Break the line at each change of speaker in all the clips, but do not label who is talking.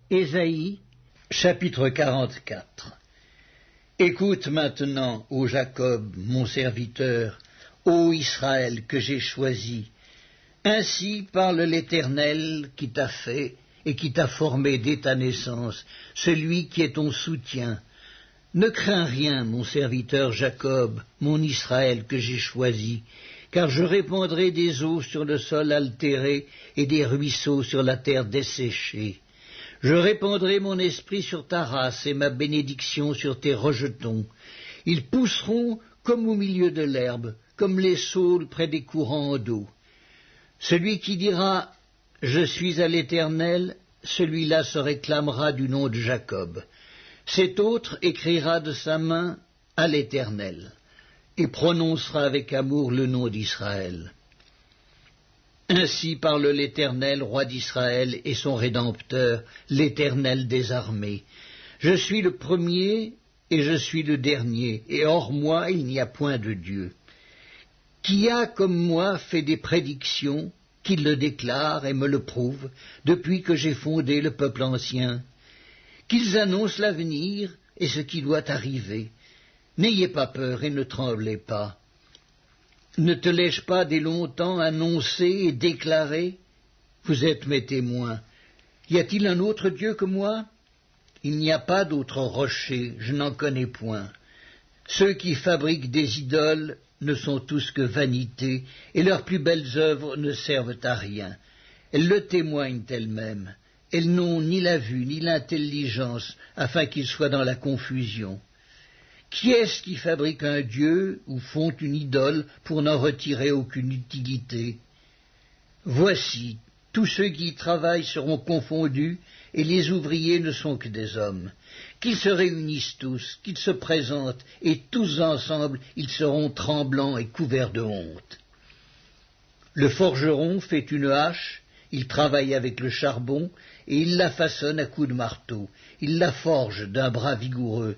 Ésaïe, chapitre 44. Écoute maintenant, ô Jacob, mon serviteur, ô Israël que j'ai choisi. Ainsi parle l'Éternel qui t'a fait et qui t'a formé dès ta naissance, celui qui est ton soutien. Ne crains rien, mon serviteur Jacob, mon Israël que j'ai choisi, car je répandrai des eaux sur le sol altéré et des ruisseaux sur la terre desséchée. Je répandrai mon esprit sur ta race et ma bénédiction sur tes rejetons. Ils pousseront comme au milieu de l'herbe, comme les saules près des courants d'eau. Celui qui dira « Je suis à l'Éternel », celui-là se réclamera du nom de Jacob. Cet autre écrira de sa main « à l'Éternel » et prononcera avec amour le nom d'Israël. Ainsi parle l'Éternel, roi d'Israël, et son Rédempteur, l'Éternel des armées. Je suis le premier et je suis le dernier, et hors moi il n'y a point de Dieu. Qui a, comme moi, fait des prédictions, qui le déclare et me le prouve, depuis que j'ai fondé le peuple ancien? Qu'ils annoncent l'avenir et ce qui doit arriver. N'ayez pas peur et ne tremblez pas. Ne te l'ai-je pas dès longtemps annoncé et déclaré? Vous êtes mes témoins. Y a-t-il un autre Dieu que moi? Il n'y a pas d'autre rocher, je n'en connais point. Ceux qui fabriquent des idoles ne sont tous que vanité, et leurs plus belles œuvres ne servent à rien. Elles le témoignent elles-mêmes. Elles n'ont ni la vue ni l'intelligence, afin qu'ils soient dans la confusion. Qui est-ce qui fabrique un dieu ou font une idole pour n'en retirer aucune utilité? Voici, tous ceux qui y travaillent seront confondus, et les ouvriers ne sont que des hommes. Qu'ils se réunissent tous, qu'ils se présentent, et tous ensemble ils seront tremblants et couverts de honte. Le forgeron fait une hache, il travaille avec le charbon, et il la façonne à coups de marteau, il la forge d'un bras vigoureux.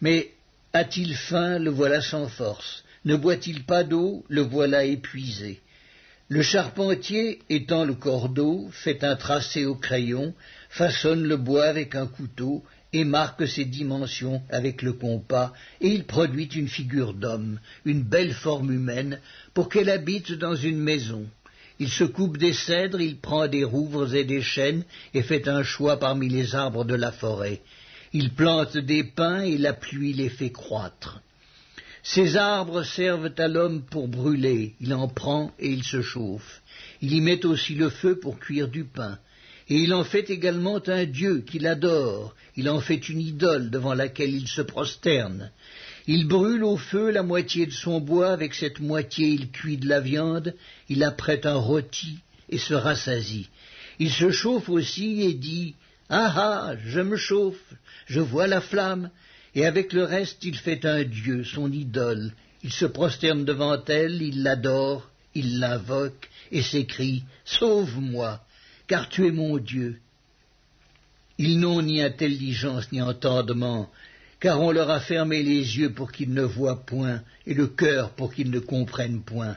Mais a-t-il faim, le voilà sans force. Ne boit-il pas d'eau, le voilà épuisé. Le charpentier, étend le cordeau, fait un tracé au crayon, façonne le bois avec un couteau, et marque ses dimensions avec le compas, et il produit une figure d'homme, une belle forme humaine, pour qu'elle habite dans une maison. Il se coupe des cèdres, il prend des rouvres et des chênes, et fait un choix parmi les arbres de la forêt. Il plante des pins et la pluie les fait croître. Ces arbres servent à l'homme pour brûler, il en prend et il se chauffe. Il y met aussi le feu pour cuire du pain. Et il en fait également un dieu qu'il adore, il en fait une idole devant laquelle il se prosterne. Il brûle au feu la moitié de son bois, avec cette moitié il cuit de la viande, il apprête un rôti et se rassasie. Il se chauffe aussi et dit « Ah ah, je me chauffe, je vois la flamme », et avec le reste il fait un dieu, son idole. Il se prosterne devant elle, il l'adore, il l'invoque et s'écrie « Sauve-moi, car tu es mon Dieu ». Ils n'ont ni intelligence ni entendement, car on leur a fermé les yeux pour qu'ils ne voient point, et le cœur pour qu'ils ne comprennent point.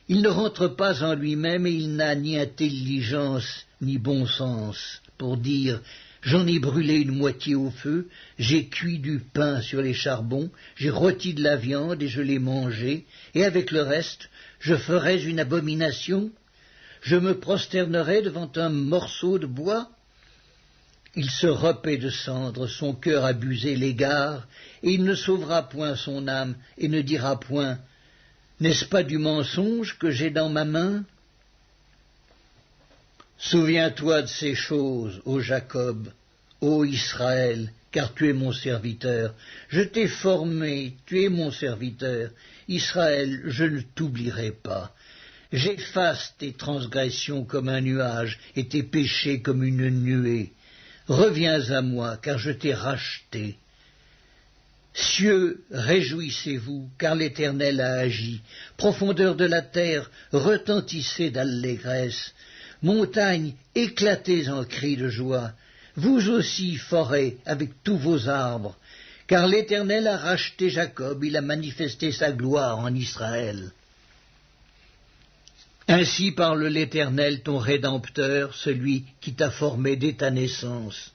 Il ne rentre pas en lui-même, et il n'a ni intelligence ni bon sens, pour dire « J'en ai brûlé une moitié au feu, j'ai cuit du pain sur les charbons, j'ai rôti de la viande et je l'ai mangée, et avec le reste, je ferais une abomination? Je me prosternerais devant un morceau de bois ?» Il se repaît de cendres, son cœur abusé l'égare, et il ne sauvera point son âme, et ne dira point « N'est-ce pas du mensonge que j'ai dans ma main ?» Souviens-toi de ces choses, ô Jacob, ô Israël, car tu es mon serviteur. Je t'ai formé, tu es mon serviteur. Israël, je ne t'oublierai pas. J'efface tes transgressions comme un nuage, et tes péchés comme une nuée. Reviens à moi, car je t'ai racheté. Cieux, réjouissez-vous, car l'Éternel a agi. Profondeur de la terre, retentissez d'allégresse. Montagnes, éclatez en cris de joie. Vous aussi, forêts, avec tous vos arbres. Car l'Éternel a racheté Jacob, il a manifesté sa gloire en Israël. Ainsi parle l'Éternel, ton Rédempteur, celui qui t'a formé dès ta naissance.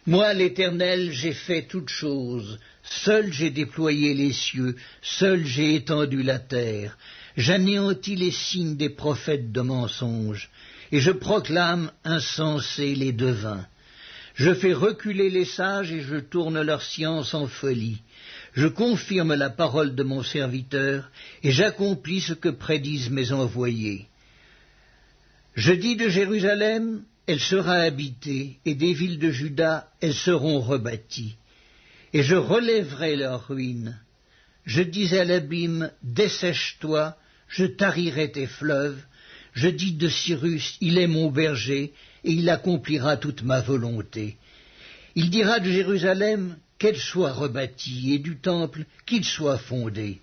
Moi, l'Éternel, j'ai fait toutes choses. Seul j'ai déployé les cieux, seul j'ai étendu la terre. J'anéantis les signes des prophètes de mensonges, et je proclame insensés les devins. Je fais reculer les sages et je tourne leur science en folie. Je confirme la parole de mon serviteur et j'accomplis ce que prédisent mes envoyés. Je dis de Jérusalem, elle sera habitée, et des villes de Juda, elles seront rebâties. Et je relèverai leurs ruines. Je dis à l'abîme, dessèche-toi, je tarirai tes fleuves. Je dis de Cyrus, il est mon berger, et il accomplira toute ma volonté. Il dira de Jérusalem, qu'elle soit rebâtie, et du temple, qu'il soit fondé.